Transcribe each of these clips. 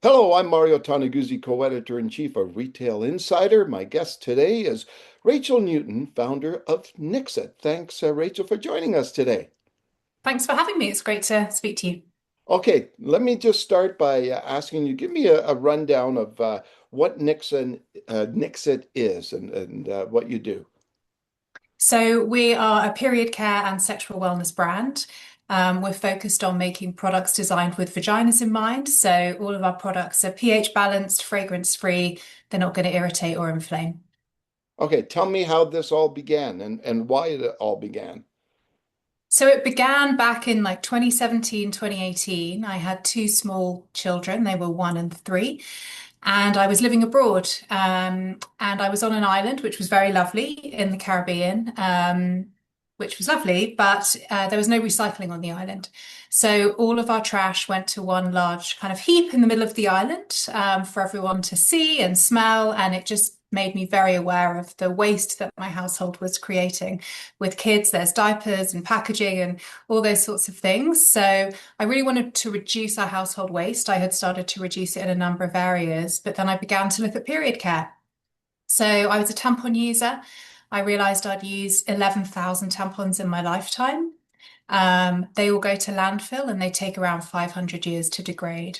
Hello, I'm Mario Toneguzzi, co-editor-in-chief of Retail Insider. My guest today is Rachael Newton, founder of Nixit. Thanks, Rachel, for joining us today. Thanks for having me. It's great to speak to you. Okay, let me just start by asking you, give me a rundown of what Nixit is and what you do. So, we are a period care and sexual wellness brand. We're focused on making products designed with vaginas in mind. So, all of our products are pH balanced, fragrance free. They're not going to irritate or inflame. Okay, tell me how this all began and why it all began. So, it began back in like 2017, 2018. I had two small children, they were 1 and 3. And I was living abroad, and I was on an island, which was very lovely in the Caribbean, which was lovely, but there was no recycling on the island. So all of our trash went to one large kind of heap in the middle of the island, for everyone to see and smell. And it just made me very aware of the waste that my household was creating. With kids, there's diapers and packaging and all those sorts of things. So I really wanted to reduce our household waste. I had started to reduce it in a number of areas, but then I began to look at period care. So I was a tampon user. I realized I'd used 11,000 tampons in my lifetime. They all go to landfill and they take around 500 years to degrade.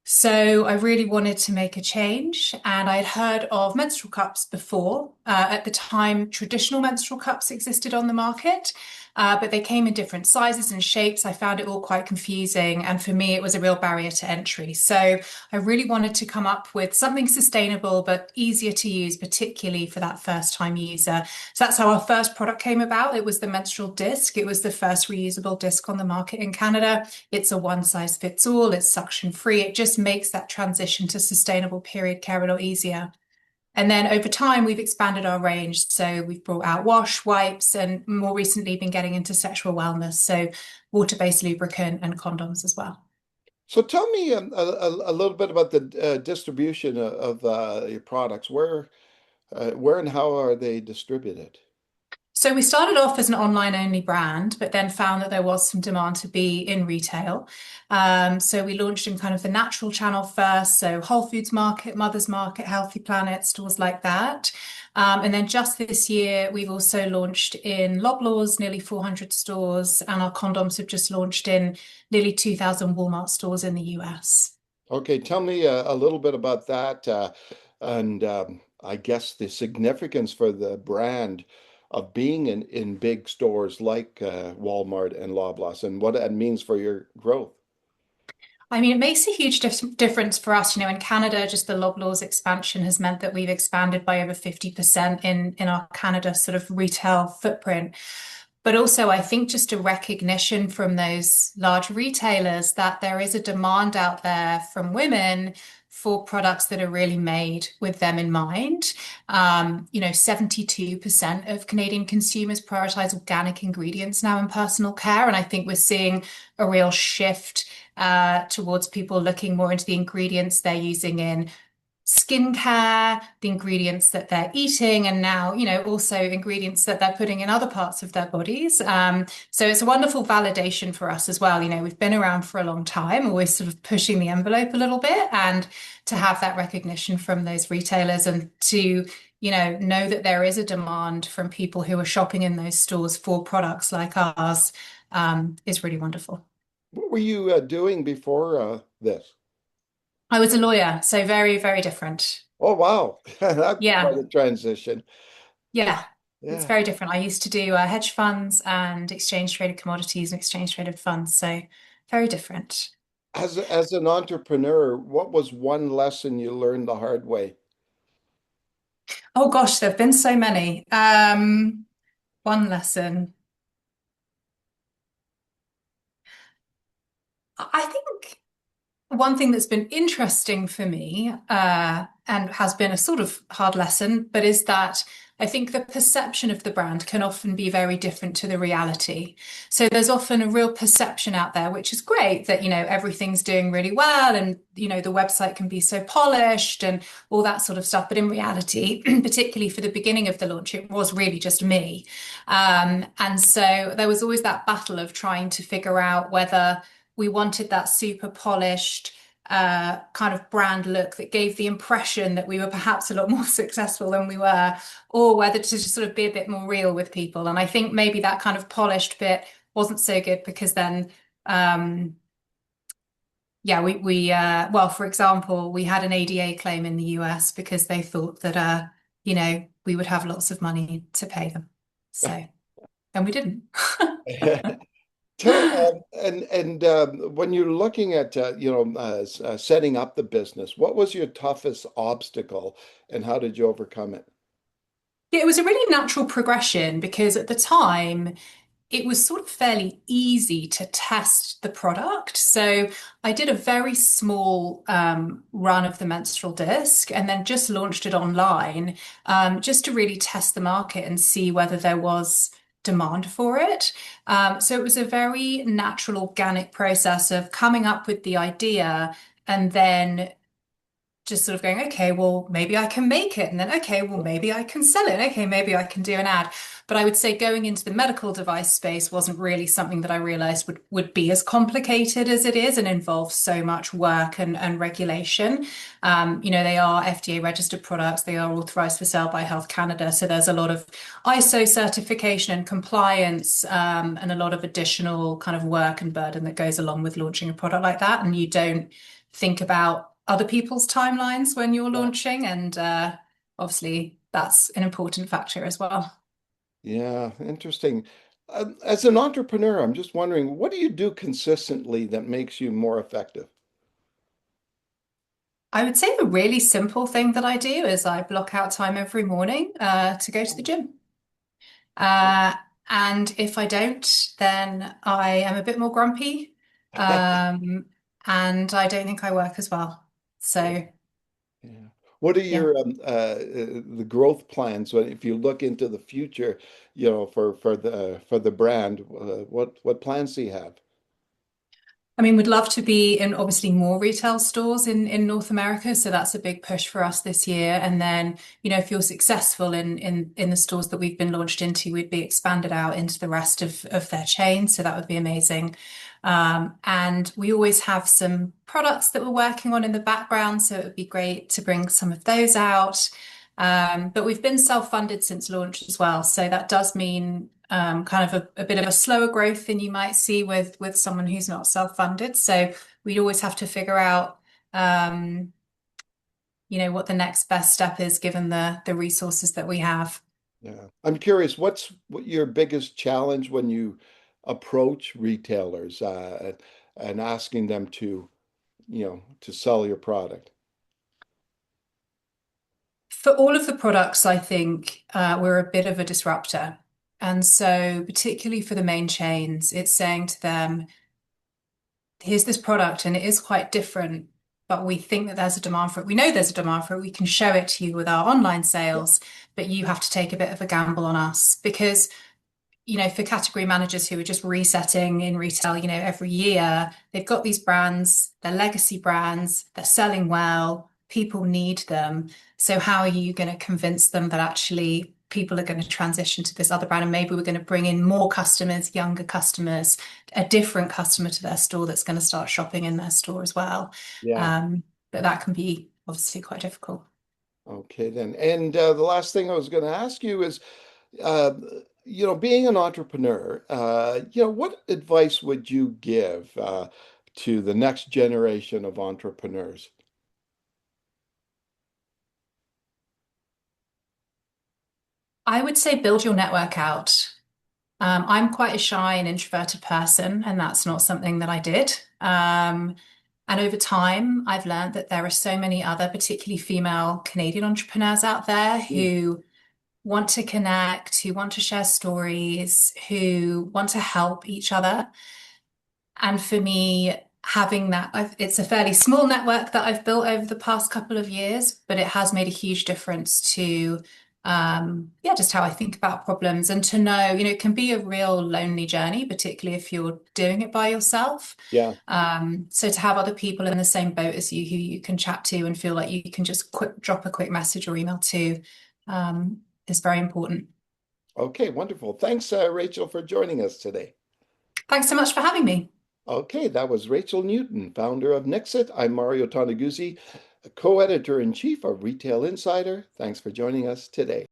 So I really wanted to make a change, and I'd heard of menstrual cups before. At the time, traditional menstrual cups existed on the market, but they came in different sizes and shapes. I found it all quite confusing, and for me, it was a real barrier to entry. So I really wanted to come up with something sustainable but easier to use, particularly for that first-time user. So that's how our first product came about. It was the menstrual disc. It was the first reusable disc on the market in Canada. It's a one size fits all. It's suction free. It just makes that transition to sustainable period care a lot easier. And then over time, we've expanded our range. So we've brought out wash, wipes, and more recently been getting into sexual wellness. So water-based lubricant and condoms as well. So tell me a little bit about the distribution of your products. Where and how are they distributed? So we started off as an online only brand, but then found that there was some demand to be in retail. So we launched in kind of the natural channel first, so Whole Foods Market, Mother's Market, Healthy Planet, stores like that. And then just this year, we've also launched in Loblaws, nearly 400 stores, and our condoms have just launched in nearly 2,000 Walmart stores in the US. Okay, tell me a little bit about that, and I guess the significance for the brand of being in big stores like Walmart and Loblaws, and what that means for your growth. I mean, it makes a huge difference for us. In Canada, just the Loblaws expansion has meant that we've expanded by over 50% in our Canada sort of retail footprint. But also, I think just a recognition from those large retailers that there is a demand out there from women for products that are really made with them in mind. 72% of Canadian consumers prioritize organic ingredients now in personal care. And I think we're seeing a real shift towards people looking more into the ingredients they're using in skincare, the ingredients that they're eating, and now, also ingredients that they're putting in other parts of their bodies. So it's a wonderful validation for us as well. We've been around for a long time, always sort of pushing the envelope a little bit, and to have that recognition from those retailers and to know that there is a demand from people who are shopping in those stores for products like ours, is really wonderful. What were you doing before this? I was a lawyer, so very, very different. Oh, wow. That's quite Yeah. a transition. Yeah, it's Yeah. very different. I used to do hedge funds and exchange traded commodities and exchange traded funds, so very different. As an entrepreneur, what was one lesson you learned the hard way? Oh gosh, there have been so many. One lesson. I think one thing that's been interesting for me, and has been a sort of hard lesson, but is that I think the perception of the brand can often be very different to the reality. So there's often a real perception out there, which is great that, everything's doing really well and, the website can be so polished and all that sort of stuff. But in reality, particularly for the beginning of the launch, it was really just me. And so there was always that battle of trying to figure out whether we wanted that super polished, kind of brand look that gave the impression that we were perhaps a lot more successful than we were, or whether to just sort of be a bit more real with people. And I think maybe that kind of polished bit wasn't so good because then, yeah, well, for example, we had an ADA claim in the US because they thought that, we would have lots of money to pay them. So, and we didn't. Tell when you're looking at setting up the business, what was your toughest obstacle and how did you overcome it? Yeah, it was a really natural progression because at the time, it was sort of fairly easy to test the product. So I did a very small run of the menstrual disc and then just launched it online just to really test the market and see whether there was demand for it. So it was a very natural, organic process of coming up with the idea and then just sort of going, okay, well, maybe I can make it. And then, okay, well, maybe I can sell it. Okay, maybe I can do an ad. But I would say going into the medical device space wasn't really something that I realized would be as complicated as it is and involves so much work and regulation. They are FDA registered products. They are authorized for sale by Health Canada. So there's a lot of ISO certification and compliance, and a lot of additional kind of work and burden that goes along with launching a product like that. And you don't think about other people's timelines when you're Yeah. launching. And obviously, that's an important factor as well. Yeah, interesting. As an entrepreneur, I'm just wondering, what do you do consistently that makes you more effective? I would say the really simple thing that I do is I block out time every morning to go to the gym. Uh, and if I don't, then I am a bit more grumpy. Um, and I don't think I work as well. Yeah. So, Yeah. What are yeah. your the growth plans when if you look into the future, for the brand, what plans do you have? I mean, we'd love to be in obviously more retail stores in North America, so that's a big push for us this year. And then, if you're successful in the stores that we've been launched into, we'd be expanded out into the rest of their chain. So that would be amazing. And we always have some products that we're working on in the background, so it would be great to bring some of those out. But we've been self-funded since launch as well, so that does mean kind of a bit of a slower growth than you might see with someone who's not self-funded. So we'd always have to figure out, what the next best step is given the resources that we have. Yeah. I'm curious, what your biggest challenge when you approach retailers and asking them to sell your product? For all of the products, I think we're a bit of a disruptor. And so, particularly for the main chains, it's saying to them, here's this product and it is quite different, but we think that there's a demand for it. We know there's a demand for it. We can show it to you with our online Yeah. sales, but you have to take a bit of a gamble on us because for category managers who are just resetting in retail, every year, they've got these brands, they're legacy brands, they're selling well, people need them. So how are you going to convince them that actually people are going to transition to this other brand and maybe we're going to bring in more customers, younger customers, a different customer to their store that's going to start shopping in their store as well. Yeah. But that can be obviously quite difficult. Okay then. And the last thing I was going to ask you is, uh, being an entrepreneur, what advice would you give to the next generation of entrepreneurs? I would say build your network out. I'm quite a shy and introverted person, and that's not something that I did. And over time, I've learned that there are so many other, particularly female Canadian entrepreneurs out there Mm. who want to connect, who want to share stories, who want to help each other. And for me, having that, it's a fairly small network that I've built over the past couple of years, but it has made a huge difference to, yeah, just how I think about problems and to know, it can be a real lonely journey, particularly if you're doing it by yourself. Yeah. So to have other people in the same boat as you who you can chat to and feel like you can just drop a quick message or email to, is very important. Okay, wonderful. Thanks, Rachel, for joining us today. Thanks so much for having me. Okay, that was Rachael Newton, founder of Nixit. I'm Mario Toneguzzi, co-editor in chief of Retail Insider. Thanks for joining us today.